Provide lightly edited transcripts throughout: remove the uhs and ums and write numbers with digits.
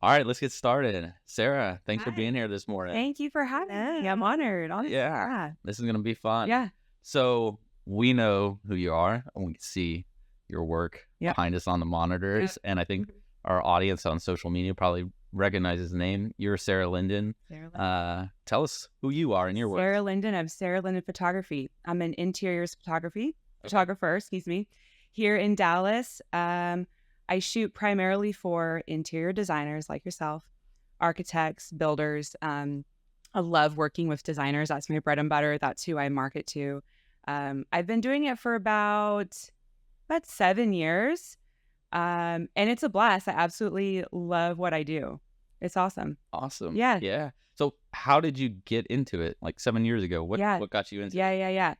All right, let's get started. Sarah, thanks for Hi. being here this morning. Thank you for having me. I'm honored, honestly. Yeah, Yeah. this is going to be fun. Yeah. So, we know who you are, and we can see your work Yep. behind us on the monitors. Yep. And I think Mhm. our audience on social media probably recognizes the name. You're Sarah Linden. Sarah Linden. Tell us who you are in your work. Sarah Linden of Sarah Linden Photography. I'm an interiors photographer, excuse me, here in Dallas. I shoot primarily for interior designers like yourself, architects, builders. I love working with designers. That's my bread and butter. That's who I market to. I've been doing it for about 7 years. And it's a blast. I absolutely love what I do. It's awesome. Awesome. Yeah. Yeah. So, how did you get into it? Like 7 years ago, what Yeah. what got you into Yeah. it? Yeah. Yeah.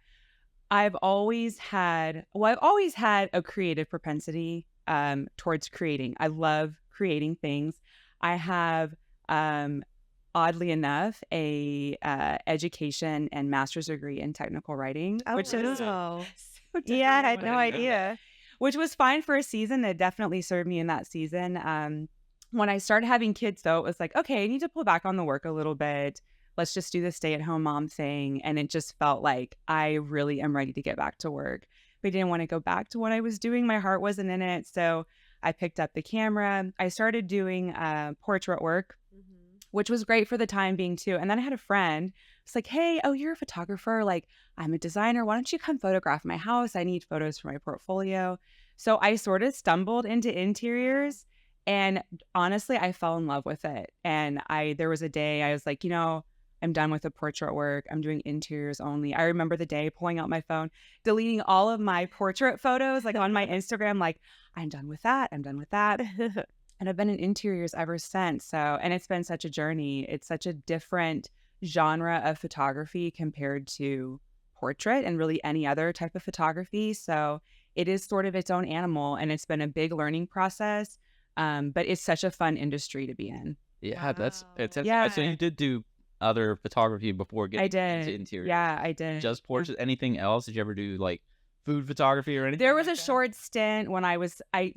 I've always had a creative propensity towards creating. I love creating things. I have, um, oddly enough, a education and master's degree in technical writing, Oh, which is wow. so Yeah, I different than had what no I do. idea. Which was fine for a season. That definitely served me in that season. When I started having kids, though, it was like, okay, I need to pull back on the work a little bit. Let's just do the stay-at-home mom thing. And it just felt like I really am ready to get back to work. But I didn't want to go back to what I was doing. My heart wasn't in it. So I picked up the camera. I started doing portrait work, which was great for the time being too. And then I had a friend. It's like, hey, oh, you're a photographer. Like, I'm a designer. Why don't you come photograph my house? I need photos for my portfolio. So I sort of stumbled into interiors, and honestly, I fell in love with it. And there was a day I was like, I'm done with the portrait work. I'm doing interiors only. I remember the day pulling out my phone, deleting all of my portrait photos, like on my Instagram, like, I'm done with that. I'm done with that. And I've been in interiors ever since. So, and it's been such a journey. It's such a different genre of photography compared to portrait and really any other type of photography. So it is sort of its own animal, and it's been a big learning process. But it's such a fun industry to be in. Yeah, that's Wow. fantastic. So, you Yeah, did do other photography before I getting into did. interior? Yeah, I did. Just Yeah. portraits? Anything else? Did you ever do like food photography or anything There was like a that? short stint when I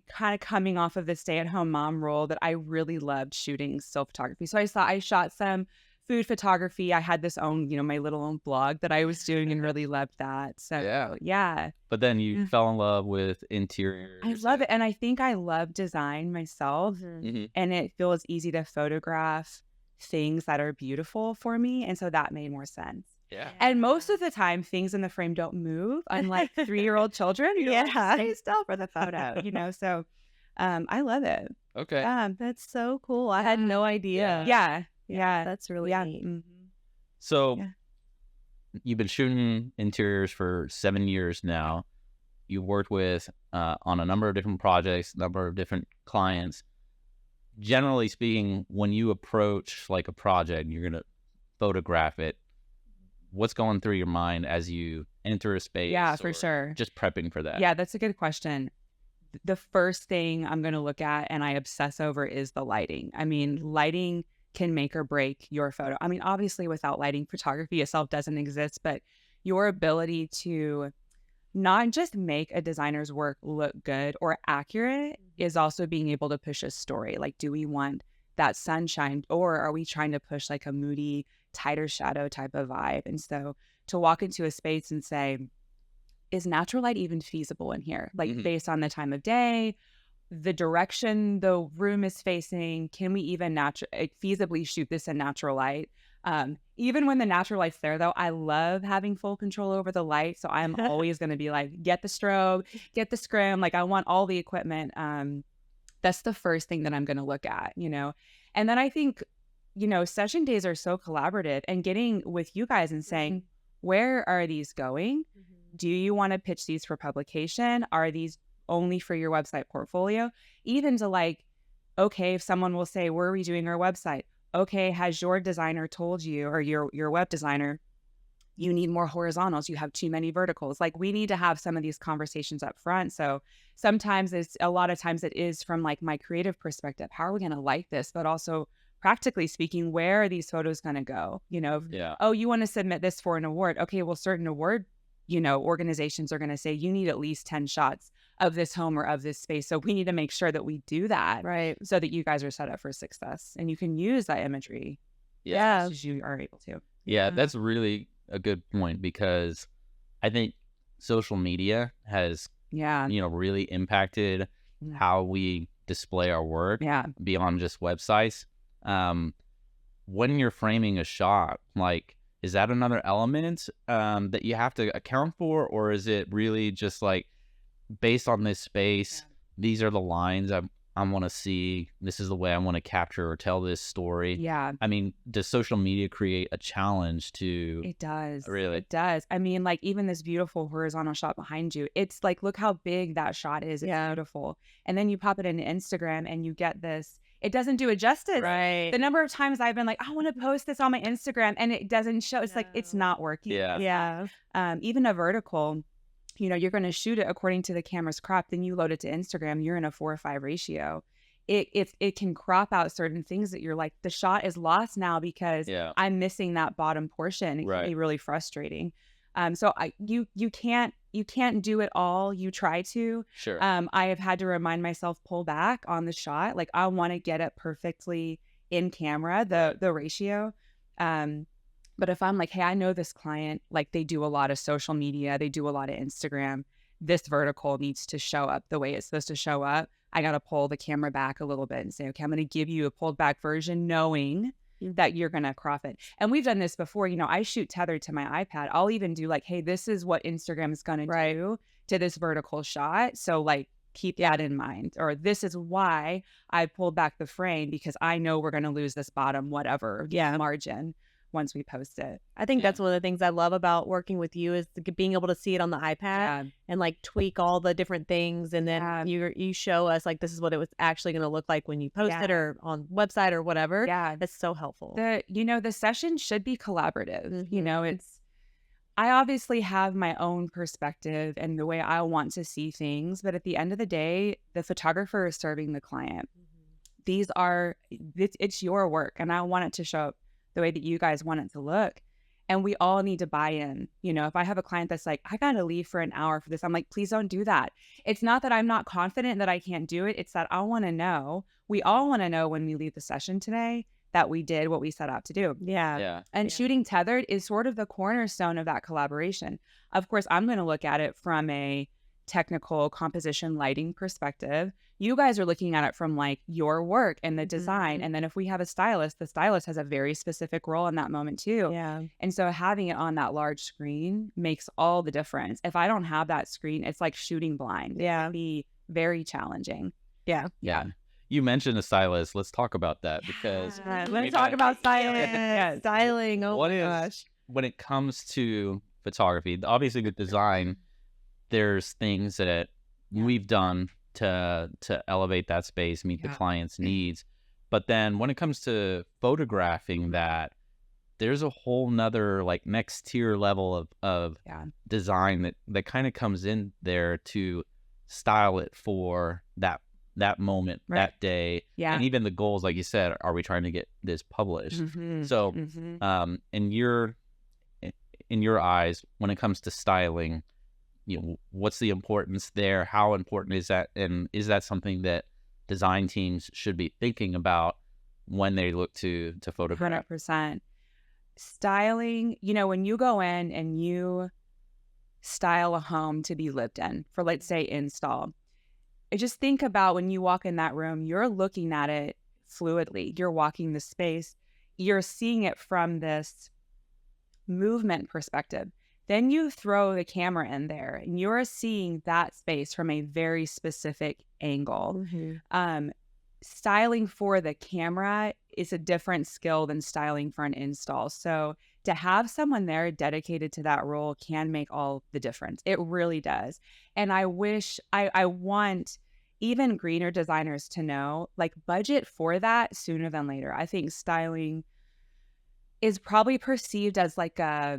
kind of coming off of the stay-at-home mom role that I really loved shooting still photography. So I shot some food photography. I had this own, my little own blog that I was doing and really loved that. Yeah. So yeah, But then you Yeah. fell in love with I interiors love it. And I think I love design myself, Mhm. and it feels easy to photograph things that are beautiful for me. And so that made more sense. Yeah. And most of the time, things in the frame don't move, unlike 3-year-old children. You're like, Yeah. stay still for the photo. So I love it. Okay. Yeah. That's so cool. I had no idea. Yeah. Yeah. That's really Yeah. neat. So Yeah. you've been shooting interiors for 7 years now. You've worked with on a number of different projects, a number of different clients. Generally speaking, when you approach like a project, you're gonna photograph it. What's going through your mind as you enter a space? Yeah, for or sure. Just prepping for that. Yeah, that's a good question. The first thing I'm going to look at and I obsess over is the lighting. I mean, lighting can make or break your photo. I mean, obviously, without lighting, photography itself doesn't exist, but your ability to not just make a designer's work look good or accurate is also being able to push a story. Like, do we want that sunshine, or are we trying to push like a moody, tighter shadow type of vibe? And so to walk into a space and say, is natural light even feasible in here? Like, Mhm. based on the time of day, the direction the room is facing, can we even feasibly shoot this in natural light? Even when the natural light's there, though, I love having full control over the light. So I'm always going to be like, get the strobe, get the scrim. Like, I want all the equipment. That's the first thing that I'm going to look at. And then I think, session days are so collaborative, and getting with you guys and saying, where are these going? Do you want to pitch these for publication? Are these only for your website portfolio? Even to like, okay, if someone will say, where are we doing our website? Okay, has your designer told you, or your web designer, you need more horizontals, you have too many verticals? Like, we need to have some of these conversations up front. So sometimes a lot of times it is from like my creative perspective, how are we going to light this? But also practically speaking, where are these photos going to go? Yeah. Oh, you want to submit this for an award. Okay, well, certain award organizations are going to say you need at least 10 shots of this home or of this space. So we need to make sure that we do that, Right. so that you guys are set up for success and you can use that imagery Yeah. as you are able to. Yeah, that's really a good point, because I think social media has, Yeah. really impacted Yeah. how we display our work Yeah. beyond just websites. When you're framing a shot, like, is that another element that you have to account for, or is it really just like, based on this space, these are the lines I want to see, this is the way I want to capture or tell this story? Yeah. I mean, does social media create a challenge to... It does. Really? It does. I mean, like, even this beautiful horizontal shot behind you, it's like, look how big that shot is. It's beautiful. And then you pop it into Instagram and you get this. It doesn't do it justice. Right. The number of times I've been like, I want to post this on my Instagram, and it doesn't show. It's like, it's not working. Yeah. Yeah. Even a vertical, you're going to shoot it according to the camera's crop. Then you load it to Instagram. You're in a 4:5 ratio. It can crop out certain things that you're like, the shot is lost now because I'm missing that bottom portion. It can be really frustrating. So you can't do it all. You try to. Sure. I have had to remind myself, pull back on the shot. Like, I want to get it perfectly in camera, the ratio. But if I'm like, hey, I know this client, like, they do a lot of social media, they do a lot of Instagram, this vertical needs to show up the way it's supposed to show up, I got to pull the camera back a little bit and say, okay, I'm going to give you a pulled back version, knowing that you're going to crop it. And we've done this before. I shoot tethered to my iPad. I'll even do like, hey, this is what Instagram is going to do to this vertical shot. So like, keep that in mind. Or this is why I pulled back the frame, because I know we're going to lose this bottom whatever margin once we post it. I think that's one of the things I love about working with you, is being able to see it on the iPad and like tweak all the different things. And then you show us like, this is what it was actually going to look like when you post it, or on website or whatever. Yeah. That's so helpful. The session should be collaborative. I obviously have my own perspective and the way I want to see things, but at the end of the day, the photographer is serving the client. It's your work, and I want it to show up the way that you guys want it to look. And we all need to buy in. If I have a client that's like, I got to leave for an hour for this, I'm like, please don't do that. It's not that I'm not confident that I can't do it. It's that I want to know, we all want to know when we leave the session today that we did what we set out to do. And shooting tethered is sort of the cornerstone of that collaboration. Of course, I'm going to look at it from a technical composition lighting perspective. You guys are looking at it from like your work and the design. And then if we have a stylist, the stylist has a very specific role in that moment too. And so having it on that large screen makes all the difference. If I don't have that screen, it's like shooting blind. It can be very challenging. Yeah. You mentioned a stylist. Let's talk about that, because let's talk about styling. Styling. Oh my gosh. When it comes to photography, obviously with design, there's things that we've done to elevate that space, meet the client's needs. But then when it comes to photographing that, there's a whole nother like next tier level of design that kind of comes in there to style it for that moment, that day. And even the goals, like you said, are we trying to get this published? So in your eyes, when it comes to styling, what's the importance there? How important is that? And is that something that design teams should be thinking about when they look to photograph? 100%. Styling, when you go in and you style a home to be lived in for, let's say, install, just think about when you walk in that room, you're looking at it fluidly. You're walking the space. You're seeing it from this movement perspective. Then you throw the camera in there and you're seeing that space from a very specific angle. Styling for the camera is a different skill than styling for an install. So to have someone there dedicated to that role can make all the difference. It really does. And I want even greener designers to know, like, budget for that sooner than later. I think styling is probably perceived as like a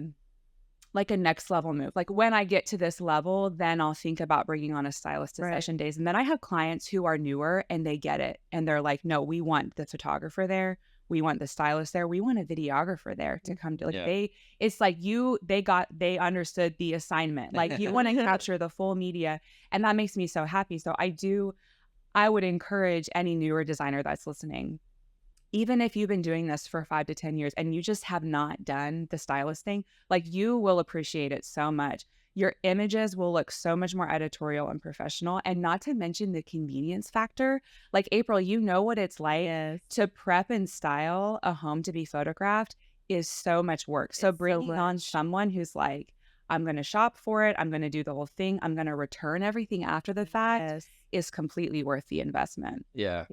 next level move. Like, when I get to this level, then I'll think about bringing on a stylist to session days. And then I have clients who are newer and they get it. And they're like, no, we want the photographer there. We want the stylist there. We want a videographer there to come to, like, it's like they understood the assignment. Like, you want to capture the full media. And that makes me so happy. So I would encourage any newer designer that's listening, even if you've been doing this for 5 to 10 years and you just have not done the stylist thing, like, you will appreciate it so much. Your images will look so much more editorial and professional, and not to mention the convenience factor. Like, April, you know what it's like to prep and style a home to be photographed is so much work. So bringing on someone who's like, I'm going to shop for it, I'm going to do the whole thing, I'm going to return everything after the fact is completely worth the investment. Yeah.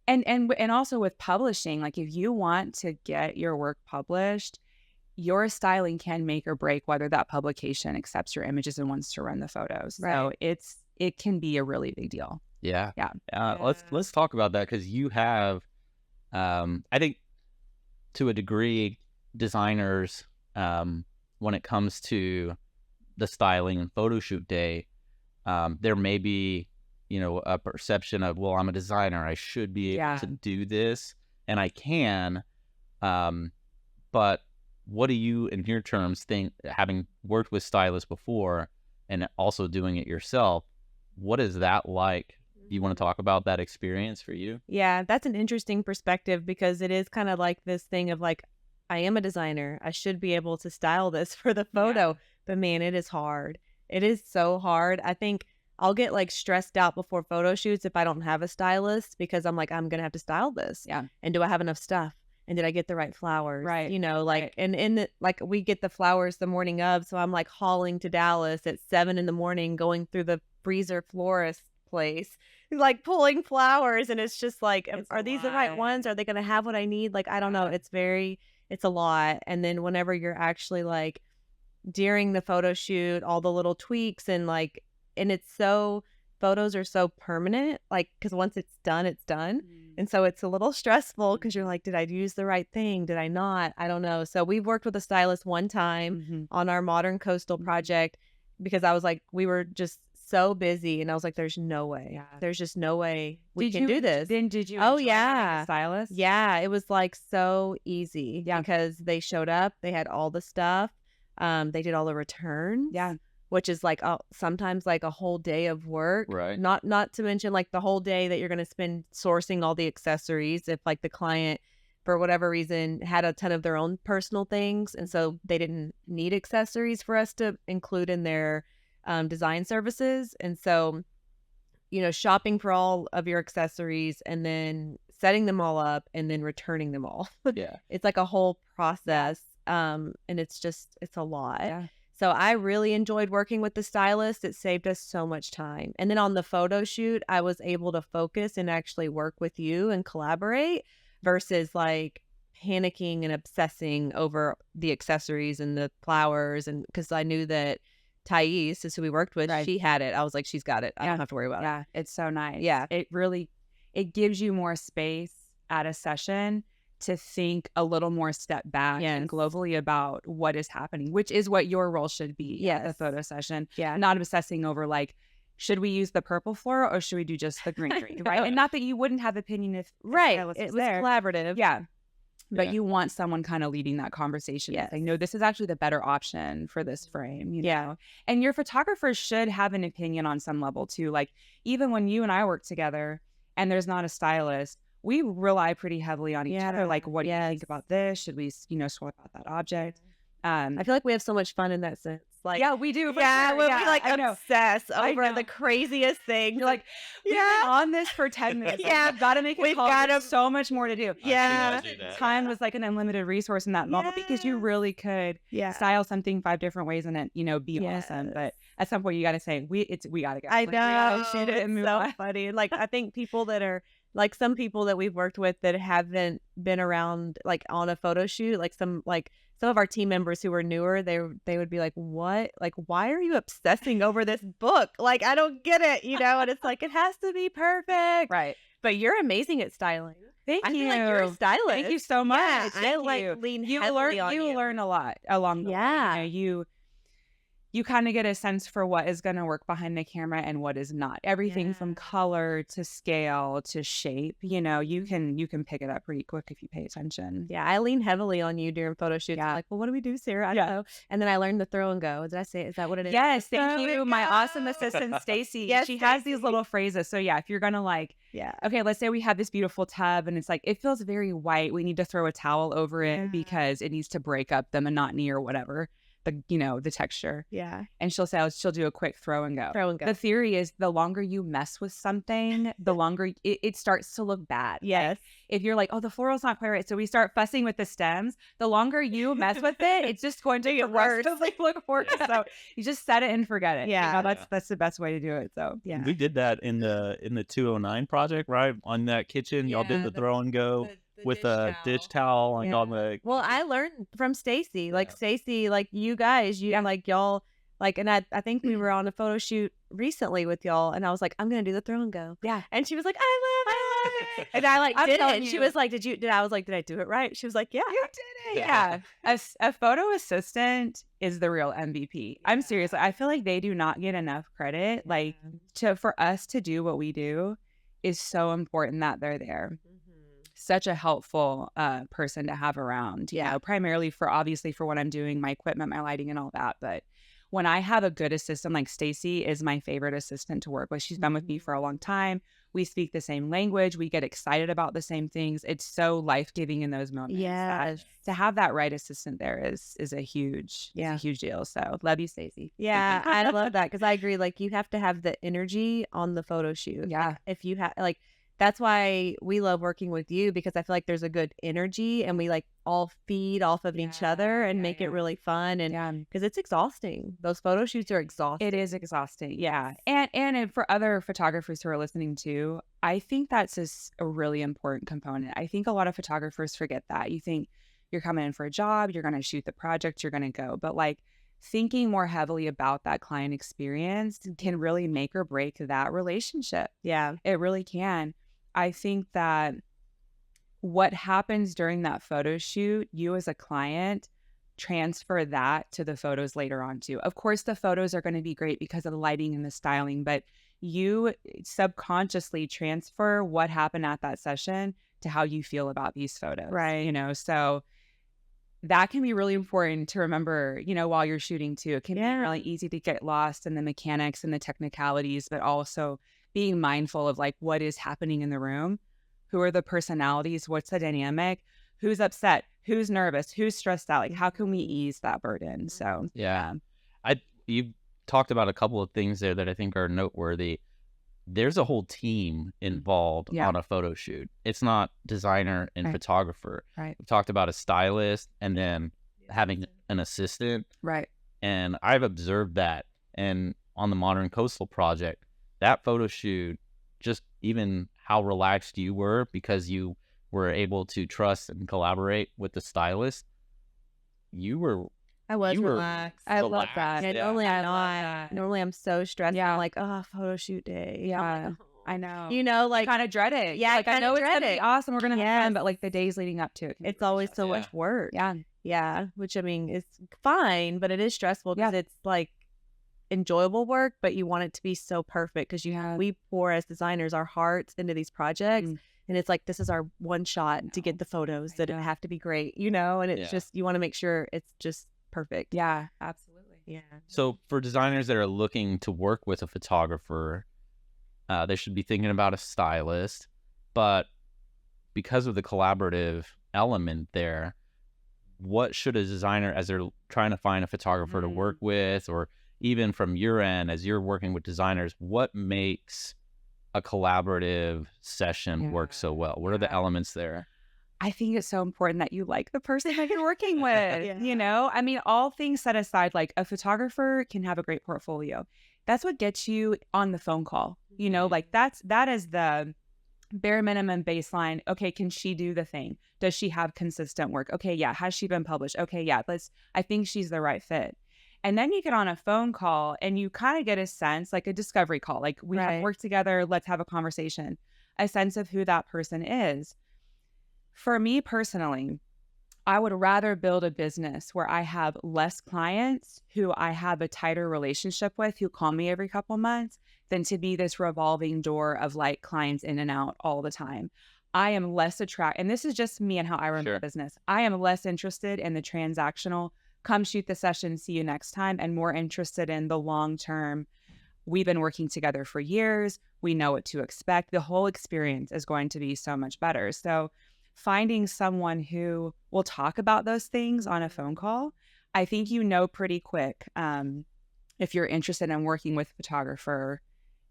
And also with publishing, like, if you want to get your work published, your styling can make or break whether that publication accepts your images and wants to run the photos. Right. So it can be a really big deal. Yeah. Let's talk about that, because you have, I think, to a degree, designers, when it comes to the styling and photo shoot day, there may be, a perception of, well, I'm a designer, I should be able to do this, and I can, but what do you, in your terms, think, having worked with stylists before and also doing it yourself, what is that like? Do you want to talk about that experience for you? Yeah, that's an interesting perspective, because it is kind of like this thing of like, I am a designer, I should be able to style this for the photo, but man, it is hard. It is so hard. I think I'll get like stressed out before photo shoots if I don't have a stylist, because I'm like, I'm going to have to style this. Yeah. And do I have enough stuff? And did I get the right flowers? Right. And we get the flowers the morning of. So I'm like hauling to Dallas at 7 a.m, going through the freezer florist place, like pulling flowers. And it's just like, are these the right ones? Are they going to have what I need? Like, I don't know. It's a lot. And then whenever you're actually like during the photo shoot, all the little tweaks and photos are so permanent, like, because once it's done, it's done. And so it's a little stressful, because you're like, did I use the right thing? Did I not? I don't know. So we've worked with a stylist one time on our modern coastal project, because I was like, we were just so busy, and I was like, there's no way. Yeah. There's just no way we can do this. Then did you enjoy having a stylist? Yeah, it was like so easy because they showed up, they had all the stuff, they did all the returns. Yeah. Which is like sometimes like a whole day of work. Right. Not to mention like the whole day that you're going to spend sourcing all the accessories if like the client, for whatever reason, had a ton of their own personal things, and so they didn't need accessories for us to include in their design services. And so, shopping for all of your accessories and then setting them all up and then returning them all. Yeah. It's like a whole process. And it's a lot. Yeah. So I really enjoyed working with the stylist. It saved us so much time. And then on the photo shoot, I was able to focus and actually work with you and collaborate versus like panicking and obsessing over the accessories and the flowers. And because I knew that Thais is who we worked with, she had it. I was like, she's got it. I don't have to worry about it. Yeah, it's so nice. Yeah. It gives you more space at a session to think a little more step back and globally about what is happening, which is what your role should be at the photo session. Yeah. Not obsessing over like, should we use the purple floral or should we do just the greenery, right? And not that you wouldn't have opinion if it was collaborative. Yeah. But you want someone kind of leading that conversation. Yes. Like, no, this is actually the better option for this frame. You know? And your photographer should have an opinion on some level too. Like, even when you and I work together and there's not a stylist, we rely pretty heavily on each other. Like, what do you think about this? Should we, swap out that object? I feel like we have so much fun in that sense. Like, we do. Yeah, we like obsess over the craziest things. You're like, we've been on this for 10 minutes. Like, we've got to make a call. There's so much more to do. Yeah. Time was like an unlimited resource in that moment because you really could style something 5 different ways and it, be awesome. But at some point you got to say, we got to go. I know. It's so funny. Like, I think people that are, like some people that we've worked with that haven't been around like on a photo shoot, like some of our team members who are newer, they would be like, what? Like, why are you obsessing over this book? Like, I don't get it, and it's like, it has to be perfect. Right. But you're amazing at styling. Thank you. I feel like you're a stylist. Thank you so much. Yeah, I lean heavily on you. You learn a lot along the way. you kind of get a sense for what is going to work behind the camera and what is not. Everything from color to scale to shape, you know, you can pick it up pretty quick if you pay attention. Yeah, I lean heavily on you during photo shoots. I'm like, well, what do we do, Sarah? I don't know. And then I learned the throw and go. Did I say it? Is that what it is? Yes, thank you. My awesome assistant, Stacy. Yes, she has these little phrases. So yeah, if you're going to like, okay, let's say we have this beautiful tub and it's like, it feels very white. We need to throw a towel over it because it needs to break up the monotony or whatever. The texture. Yeah. And she'll do a quick throw and go. The theory is the longer you mess with something, the longer it starts to look bad. Yes. Like, if you're like, oh, the floral's not quite right, so we start fussing with the stems, the longer you mess with it, it's just going to get worse. Look worse. So you just set it and forget it. Yeah. You know, that's the best way to do it. So yeah. We did that in the 209 project, right? On that kitchen, y'all did the throw and go. With a dish towel like on the I learned from Stacy. Like Stacy, like you guys, like y'all, like, and I think we were on a photo shoot recently with y'all, and I was like, I'm gonna do the throw and go. Yeah. And she was like, I love it. And I like did it. And she was like, I was like, did I do it right? She was like, yeah. You did it. Yeah. A photo assistant is the real MVP. I'm serious. I feel like they do not get enough credit. Like for us to do what we do is so important that they're there. Such a helpful person to have around. Yeah, primarily for what I'm doing, my equipment, my lighting, and all that. But when I have a good assistant, like Stacy is my favorite assistant to work with. She's been with me for a long time. We speak the same language. We get excited about the same things. It's so life-giving in those moments. Yeah, to have that right assistant there is a huge deal. So love you, Stacy. Yeah, I love that because I agree. Like you have to have the energy on the photo shoot. Yeah, like, if you have like. That's why we love working with you because I feel like there's a good energy and we like all feed off of each other and make it really fun. And because it's exhausting. Those photo shoots are exhausting. It is exhausting. Yeah. And for other photographers who are listening too, I think that's a really important component. I think a lot of photographers forget that. You think you're coming in for a job, you're going to shoot the project, you're going to go. But like thinking more heavily about that client experience can really make or break that relationship. Yeah, it really can. I think that what happens during that photo shoot, you as a client transfer that to the photos later on too. Of course, the photos are going to be great because of the lighting and the styling, but you subconsciously transfer what happened at that session to how you feel about these photos. Right. You know, so that can be really important to remember, you know, while you're shooting too. It can be really easy to get lost in the mechanics and the technicalities, but also being mindful of like what is happening in the room, who are the personalities, what's the dynamic, who's upset, who's nervous, who's stressed out, like how can we ease that burden? So you talked about a couple of things there that I think are noteworthy. There's a whole team involved on a photo shoot. It's not designer and photographer. Right. We talked about a stylist and then having an assistant. Right. And I've observed that. And on the Modern Coastal project, that photo shoot, just even how relaxed you were because you were able to trust and collaborate with the stylist. I was relaxed. I love that. Yeah, normally I'm not. Normally I'm so stressed. Yeah. I'm like, oh, photo shoot day. Yeah. Like, oh. I know. You know, like kind of dread it. Yeah, like I know it's gonna be awesome. We're gonna have fun, but like the days leading up to it, it's always so much work. Yeah. Yeah. Which I mean, it's fine, but it is stressful because it's like enjoyable work, but you want it to be so perfect because we pour as designers our hearts into these projects, and it's like this is our one shot to get the photos that have to be great, you know, and it's just you want to make sure it's just perfect. Yeah, absolutely. Yeah. So for designers that are looking to work with a photographer, they should be thinking about a stylist, but because of the collaborative element there, what should a designer, as they're trying to find a photographer to work with, or even from your end, as you're working with designers, what makes a collaborative session work so well? What are the elements there? I think it's so important that you like the person that you're working with, you know? I mean, all things set aside, like a photographer can have a great portfolio. That's what gets you on the phone call, you know? Like that is the bare minimum baseline. Okay, can she do the thing? Does she have consistent work? Okay, yeah. Has she been published? Okay, yeah. I think she's the right fit. And then you get on a phone call and you kind of get a sense, like a discovery call, like we have worked together, let's have a conversation, a sense of who that person is. For me personally, I would rather build a business where I have less clients who I have a tighter relationship with, who call me every couple months, than to be this revolving door of like clients in and out all the time. I am less and this is just me and how I run my business. I am less interested in the transactional, come shoot the session, see you next time, and more interested in the long term. We've been working together for years. We know what to expect. The whole experience is going to be so much better. So finding someone who will talk about those things on a phone call, I think you know pretty quick if you're interested in working with a photographer.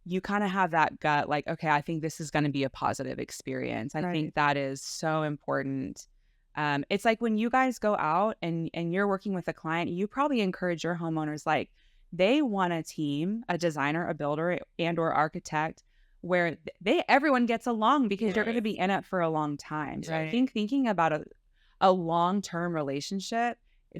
You kind of have that gut, like, okay, I think this is going to be a positive experience. I think that is so important. It's like when you guys go out and you're working with a client, you probably encourage your homeowners, like they want a team, a designer, a builder, and or architect where everyone gets along, because you're going to be in it for a long time. So I think thinking about a long-term relationship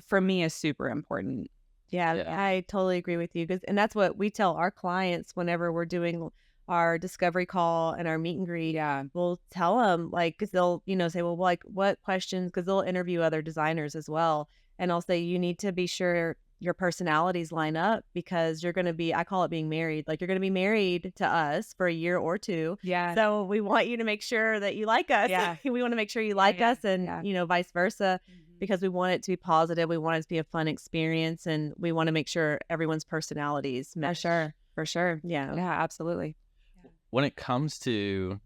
for me is super important. Yeah, I totally agree with you. And that's what we tell our clients whenever we're doing our discovery call and our meet and greet. Yeah. We'll tell them, like, because they'll, say, well, like, what questions, because they'll interview other designers as well. And I'll say, you need to be sure your personalities line up, because you're going to be, I call it being married. Like, you're going to be married to us for a year or two. Yeah. So we want you to make sure that you like us. Yeah. We want to make sure you like us, and, vice versa, because we want it to be positive. We want it to be a fun experience, and we want to make sure everyone's personalities mesh. For sure. Yeah. Yeah, absolutely. When it comes to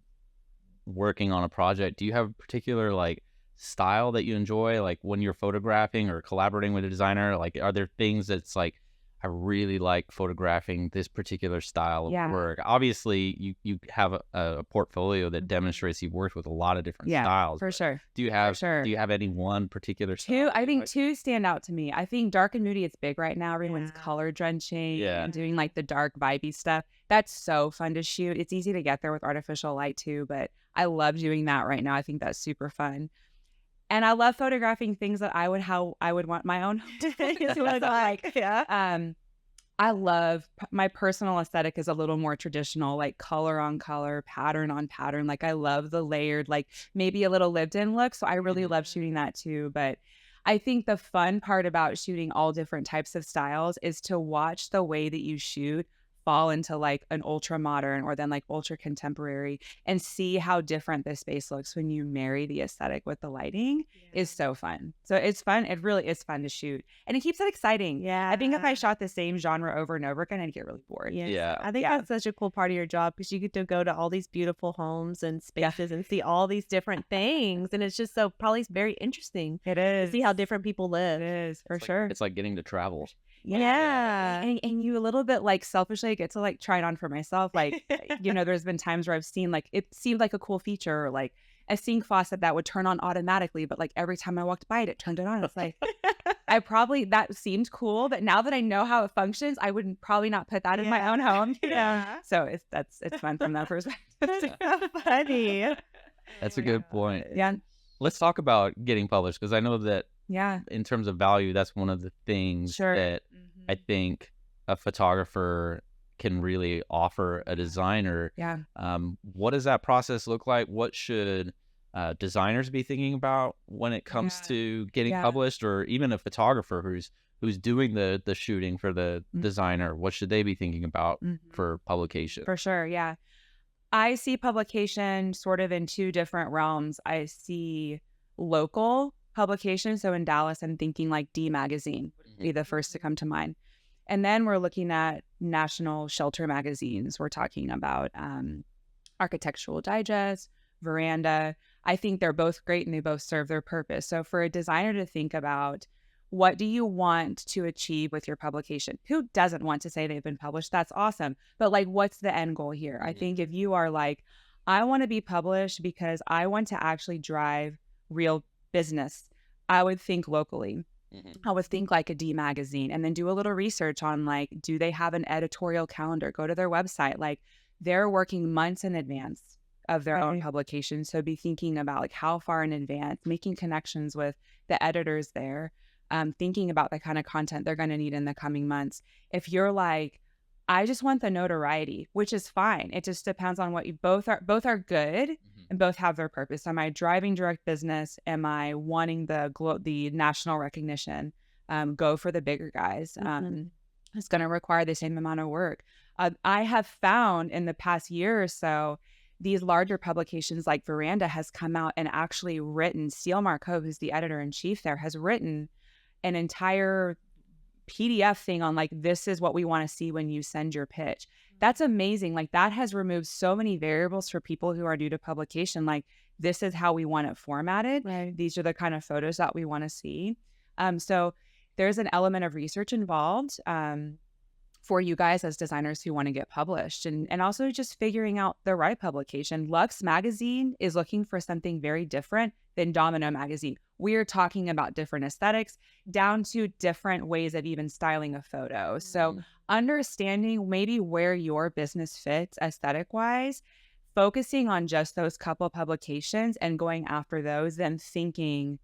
working on a project, do you have a particular like style that you enjoy, like when you're photographing or collaborating with a designer? Like, are there things that's like, I really like photographing this particular style of work? Obviously, you have a portfolio that demonstrates you've worked with a lot of different styles. For sure. Do you have any one particular style? I think two stand out to me. I think dark and moody is big right now. Everyone's color drenching and doing like the dark vibey stuff. That's so fun to shoot. It's easy to get there with artificial light too, but I love doing that right now. I think that's super fun. And I love photographing things that I would want my own home to look like. I love, my personal aesthetic is a little more traditional, like color on color, pattern on pattern. Like I love the layered, like maybe a little lived in look. So I really love shooting that too. But I think the fun part about shooting all different types of styles is to watch the way that you shoot fall into like an ultra modern or then like ultra contemporary, and see how different the space looks when you marry the aesthetic with the lighting is so fun. So it's fun. It really is fun to shoot, and it keeps it exciting. Yeah. I think if I shot the same genre over and over again, I'd get really bored. Yeah. I think that's such a cool part of your job, because you get to go to all these beautiful homes and spaces and see all these different things. And it's just probably very interesting. It is. To see how different people live. It is, for sure. It's like getting to travel. Yeah. And you a little bit like selfishly get to like try it on for myself. Like, there's been times where I've seen like, it seemed like a cool feature, or like a sink faucet that would turn on automatically, but like every time I walked by it turned it on. It's like, that seemed cool, but now that I know how it functions, I would probably not put that in my own home. So it's fun from that perspective. That's so funny. That's a good point. Yeah. Let's talk about getting published, because I know that in terms of value, that's one of the things that I think a photographer can really offer a designer. What does that process look like? What should designers be thinking about when it comes to getting published, or even a photographer who's doing the shooting for the designer? What should they be thinking about for publication? For sure. Yeah. I see publication sort of in two different realms. I see local publication. So in Dallas, I'm thinking like D Magazine would be the first to come to mind. And then we're looking at national shelter magazines. We're talking about Architectural Digest, Veranda. I think they're both great and they both serve their purpose. So for a designer to think about, what do you want to achieve with your publication? Who doesn't want to say they've been published? That's awesome. But like, what's the end goal here? I think if you are like, I want to be published because I want to actually drive real business, I would think locally. I would think like a D Magazine, and then do a little research on like, do they have an editorial calendar? Go to their website. Like, they're working months in advance of their own publication. So be thinking about like how far in advance, making connections with the editors there, thinking about the kind of content they're going to need in the coming months. If you're like, I just want the notoriety, which is fine. It just depends on what you both are good. and both have their purpose. Am I driving direct business? Am I wanting the national recognition? Go for the bigger guys. It's going to require the same amount of work. I have found in the past year or so, these larger publications like Veranda has come out and actually written, Steele Marco, who's the editor-in-chief there, has written an entire PDF thing on like, this is what we want to see when you send your pitch. That's amazing. Like that has removed so many variables for people who are new to publication. Like this is how we want it formatted. Right. These are the kind of photos that we want to see. So there's an element of research involved for you guys as designers who want to get published, and also just figuring out the right publication. Lux Magazine is looking for something very different than Domino Magazine. We are talking about different aesthetics down to different ways of even styling a photo. So understanding maybe where your business fits aesthetic wise, focusing on just those couple publications and going after those, then thinking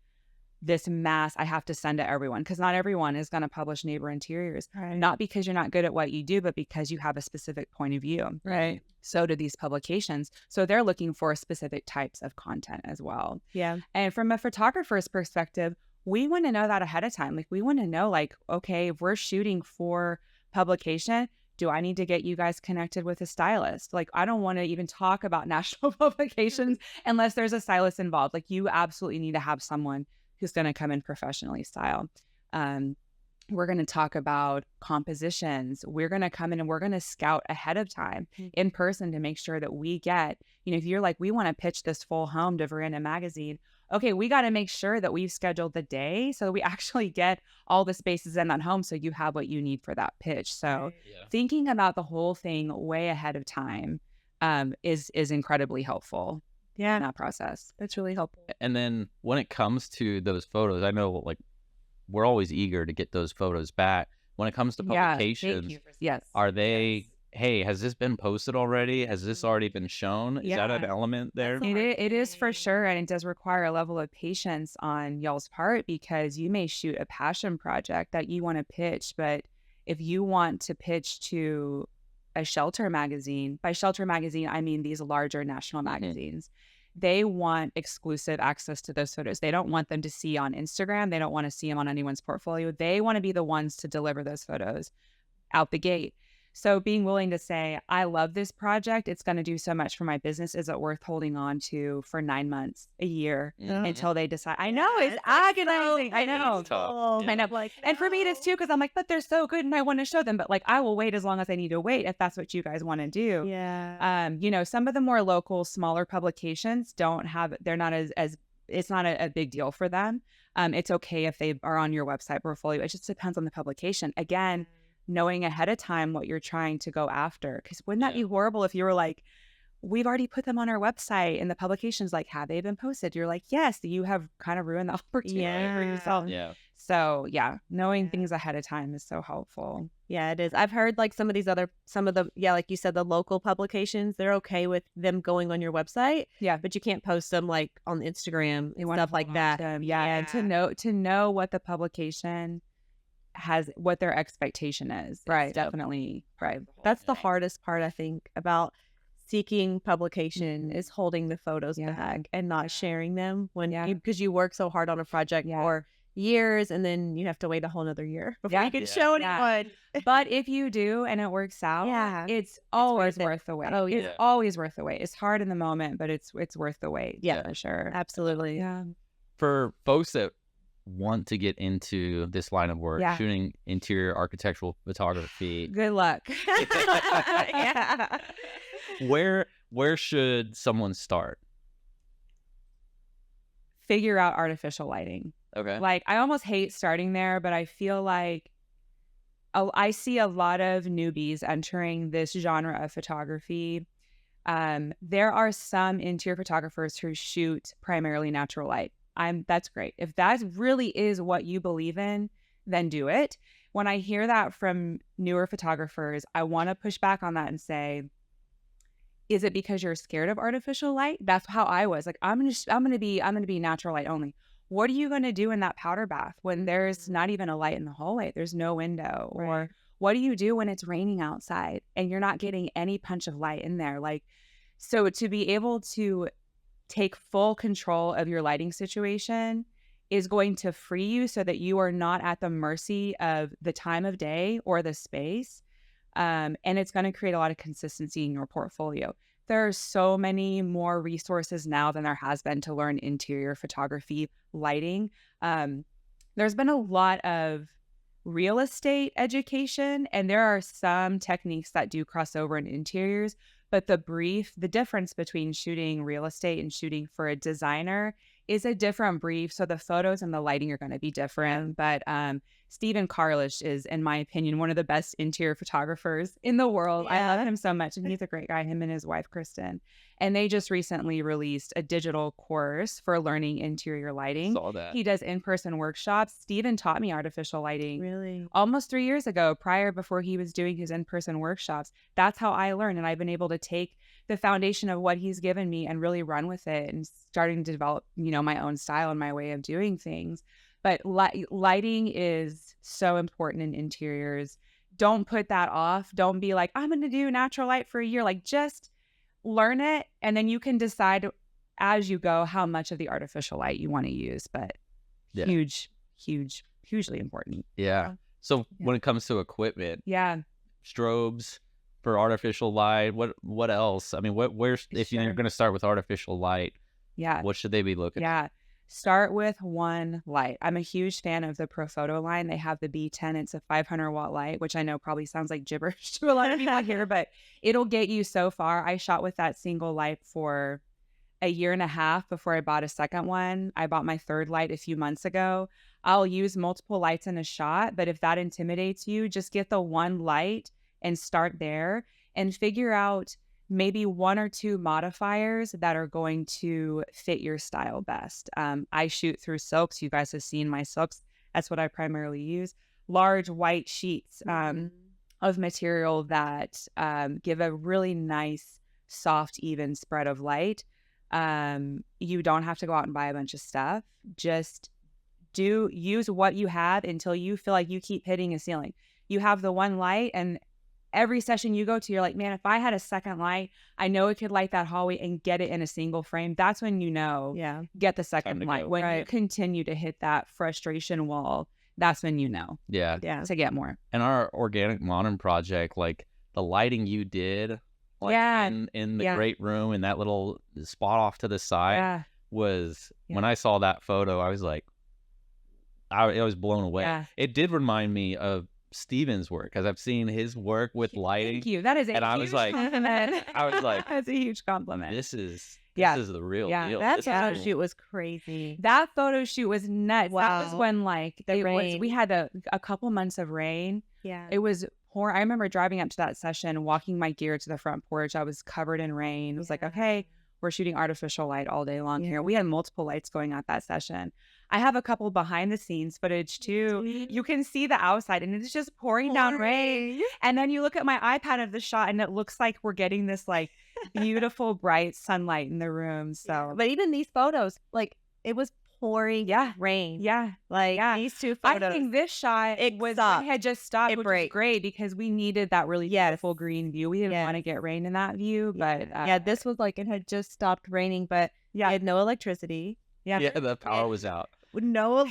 this mass I have to send to everyone, because not everyone is going to publish Neighbor Interiors. Right. Not because you're not good at what you do, but because you have a specific point of view. Right. So do these publications. So they're looking for specific types of content as well. Yeah. And from a photographer's perspective, we want to know that ahead of time. Like we want to know, like, okay, if we're shooting for publication, do I need to get you guys connected with a stylist? Like, I don't want to even talk about national publications unless there's a stylist involved. Like you absolutely need to have someone who's going to come in professionally style. We're going to talk about compositions. We're going to come in and we're going to scout ahead of time in person to make sure that we get, if you're like, we want to pitch this full home to Veranda Magazine. Okay, we got to make sure that we've scheduled the day so that we actually get all the spaces in that home so you have what you need for that pitch. So thinking about the whole thing way ahead of time is incredibly helpful. Yeah, in that process. That's really helpful. And then when it comes to those photos, I know like we're always eager to get those photos back. When it comes to publications, are they, hey, has this been posted already? Has this already been shown? Is that an element there? It is for sure. And it does require a level of patience on y'all's part, because you may shoot a passion project that you want to pitch. But if you want to pitch to a shelter magazine, by shelter magazine, I mean these larger national magazines, they want exclusive access to those photos. They don't want them to see on Instagram. They don't want to see them on anyone's portfolio. They want to be the ones to deliver those photos out the gate. So being willing to say, I love this project, it's going to do so much for my business. Is it worth holding on to for 9 months, a year, until they decide? I know, it's agonizing. I know. I know. Like, and for me, it is too, because I'm like, but they're so good and I want to show them. But like, I will wait as long as I need to wait if that's what you guys want to do. Yeah. Some of the more local, smaller publications they're not as it's not a big deal for them. It's okay if they are on your website portfolio. It just depends on the publication. Again, knowing ahead of time what you're trying to go after. Because wouldn't that be horrible if you were like, we've already put them on our website and the publication's like, have they been posted? You're like, yes, you have kind of ruined the opportunity for yourself. Yeah. So knowing things ahead of time is so helpful. Yeah, it is. I've heard like some of the, like you said, the local publications, they're okay with them going on your website. Yeah. But you can't post them like on Instagram and stuff like that. And to know what the publication has, what their expectation is. Right. Definitely. Right. That's the hardest part, I think, about seeking publication is holding the photos back and not sharing them because you work so hard on a project for years, and then you have to wait a whole nother year before you can show anyone. But if you do and it works out, it's always worth the wait. It's always worth the wait. It's hard in the moment, but it's worth the wait. Yeah, for sure. Absolutely. Yeah. For folks that want to get into this line of work, shooting interior architectural photography, good luck. Where should someone start? Figure out artificial lighting. Okay. Like, I almost hate starting there, but I feel like I see a lot of newbies entering this genre of photography. There are some interior photographers who shoot primarily natural light. That's great. If that really is what you believe in, then do it. When I hear that from newer photographers, I want to push back on that and say, is it because you're scared of artificial light? That's how I was. Like, I'm gonna be natural light only. What are you gonna do in that powder bath when there's not even a light in the hallway? There's no window. Right. Or what do you do when it's raining outside and you're not getting any punch of light in there? Like, so to be able to take full control of your lighting situation is going to free you so that you are not at the mercy of the time of day or the space. And it's going to create a lot of consistency in your portfolio. There are so many more resources now than there has been to learn interior photography, lighting. There's been a lot of real estate education, and there are some techniques that do cross over in interiors, but the difference between shooting real estate and shooting for a designer is a different brief. So the photos and the lighting are going to be different. But Stephen Carlish is, in my opinion, one of the best interior photographers in the world. I love him so much. And he's a great guy, him and his wife, Kristen. And they just recently released a digital course for learning interior lighting. Saw that. He does in-person workshops. Stephen taught me artificial lighting. Really? Almost 3 years ago, before he was doing his in-person workshops. That's how I learned. And I've been able to take the foundation of what he's given me and really run with it and starting to develop, my own style and my way of doing things. But lighting is so important in interiors. Don't put that off. Don't be like, I'm going to do natural light for a year. Like, just learn it. And then you can decide as you go how much of the artificial light you want to use. But hugely important. Yeah. So when it comes to equipment, strobes for artificial light, what else? I mean, if you're going to start with artificial light, what should they be looking at? Start with one light. I'm a huge fan of the Profoto line. They have the B10. It's a 500 watt light, which I know probably sounds like gibberish to a lot of people here, but it'll get you so far. I shot with that single light for a year and a half before I bought a second one. I bought my third light a few months ago. I'll use multiple lights in a shot, but if that intimidates you, just get the one light and start there and figure out maybe one or two modifiers that are going to fit your style best. I shoot through silks. You guys have seen my silks. That's what I primarily use. Large white sheets of material that give a really nice, soft, even spread of light. You don't have to go out and buy a bunch of stuff. Just use what you have until you feel like you keep hitting a ceiling. You have the one light, and every session you go to, you're like, man, if I had a second light, I know it could light that hallway and get it in a single frame. That's when get the second light. When you continue to hit that frustration wall, that's when to get more. And our organic modern project, like the lighting you did in the great room in that little spot off to the side was, when I saw that photo, I was like, I was blown away. Yeah. It did remind me of Steven's work, because I've seen his work with lighting. Thank you. That is a huge compliment. I was like, that's a huge compliment. This is the real deal. That photo shoot was crazy. That photo shoot was nuts. Wow. That was when we had a couple months of rain. Yeah. It was pouring. I remember driving up to that session, walking my gear to the front porch. I was covered in rain. It was like, okay, we're shooting artificial light all day long here. We had multiple lights going at that session. I have a couple behind the scenes footage too. You can see the outside and it's just pouring down rain. And then you look at my iPad of the shot and it looks like we're getting this like beautiful bright sunlight in the room. So, but even these photos, like it was pouring rain. Yeah. These two photos. I think this shot had just stopped, which was great because we needed that really beautiful green view. We didn't want to get rain in that view, but this was like, it had just stopped raining, but it had no electricity. Yeah, the power was out. No,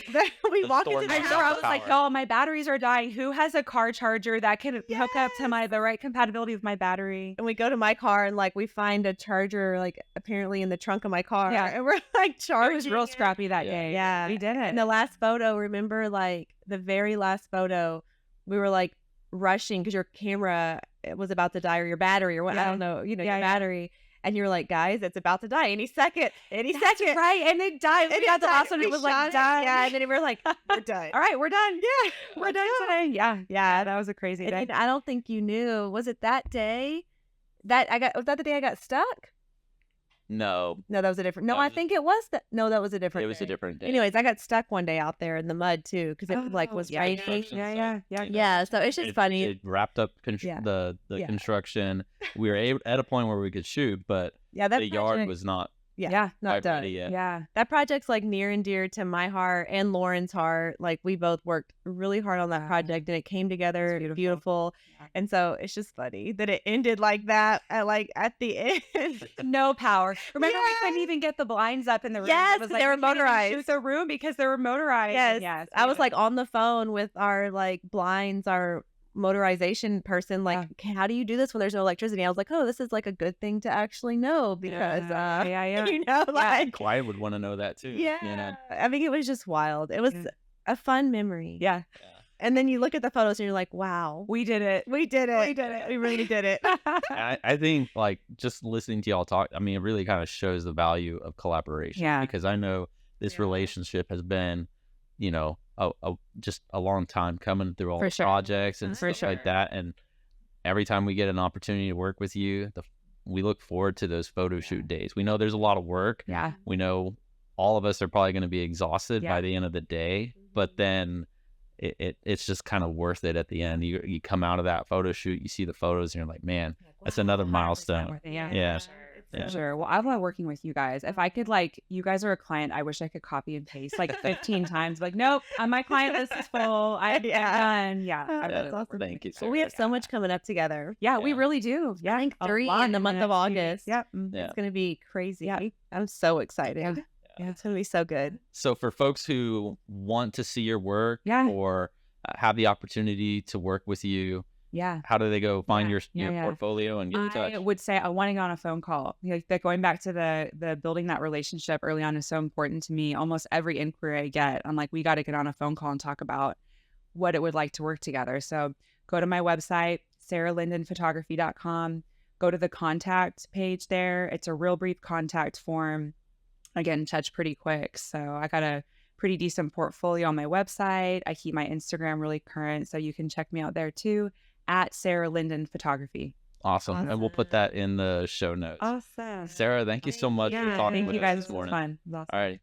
we walked into the house. I was like, oh, my batteries are dying. Who has a car charger that can hook up to the right compatibility with my battery? And we go to my car and like we find a charger like apparently in the trunk of my car. Yeah. And we're like charging. It was real scrappy that day. Yeah. We did it. And the last photo, remember like the very last photo, we were like rushing because your camera was about to die or your battery or what, I don't know, your battery. And you're like, guys, it's about to die any second. That's right. And it died. We got the last one. It was like done. Yeah. And then we were like, we're done. All right, we're done. Yeah. We're done today. Yeah. Yeah. That was a crazy day. And I don't think you knew. Was it that day was that the day I got stuck? No, that was a different. No, I think it was that. No, that was a different. It was a different day. Anyways, I got stuck one day out there in the mud too because it was raining. Yeah. So it's just funny. It wrapped up the construction. We were at a point where we could shoot, but the yard was not not quite done. ready yet. Yeah. That project's like near and dear to my heart and Lauren's heart. Like we both worked really hard on that project and it came together beautiful. Yeah. And so it's just funny that it ended like that at the end. No power. Remember, we couldn't even get the blinds up in the room. Yes, It was they were we couldn't even motorized. shoot the room because they were motorized. Yes. Yes. I was like on the phone with our like blinds, our motorization person, like, how do you do this when there's no electricity? I was like, oh, this is like a good thing to actually know because you know, like I would want to know that too. yeah. You know? I think it was just wild. It was a fun memory. Yeah. And then you look at the photos and you're like, wow, We did it. we did it. We did it. We really did it. I think like just listening to y'all talk, I mean, it really kind of shows the value of collaboration. Yeah. Because I know this relationship has been, you know, just a long time coming through all For the sure. projects and For stuff like that. And every time we get an opportunity to work with you, we look forward to those photo shoot days. We know there's a lot of work. Yeah. We know all of us are probably going to be exhausted by the end of the day, but then it's just kind of worth it at the end. You come out of that photo shoot, you see the photos, and you're like, man, that's another milestone. Yeah. For sure. Well, I love working with you guys. If I could, like, you guys are a client, I wish I could copy and paste like 15 times. Like, nope, my client list is full. I'm done. Yeah. That's awesome. Thank you. Well, we have so much coming up together. Yeah, we really do. Yeah. I think A 3 lot in the month of August. Yep. It's going to be crazy. Yeah. I'm so excited. Yeah. It's going to be so good. So for folks who want to see your work Yeah. or have the opportunity to work with you, Yeah. how do they go find your Yeah. portfolio and get in touch? I would say I want to go on a phone call. Like that, going back to the building that relationship early on is so important to me. Almost every inquiry I get, I'm like, we got to get on a phone call and talk about what it would like to work together. So go to my website, sarahlindenphotography.com. Go to the contact page there. It's a real brief contact form. Again, touch pretty quick. So I got a pretty decent portfolio on my website. I keep my Instagram really current, so you can check me out there too, at Sarah Linden Photography. Awesome. And we'll put that in the show notes. Awesome. Sarah, thank you so much for talking Thank with you us guys. this This was morning. fun. It was awesome. All right.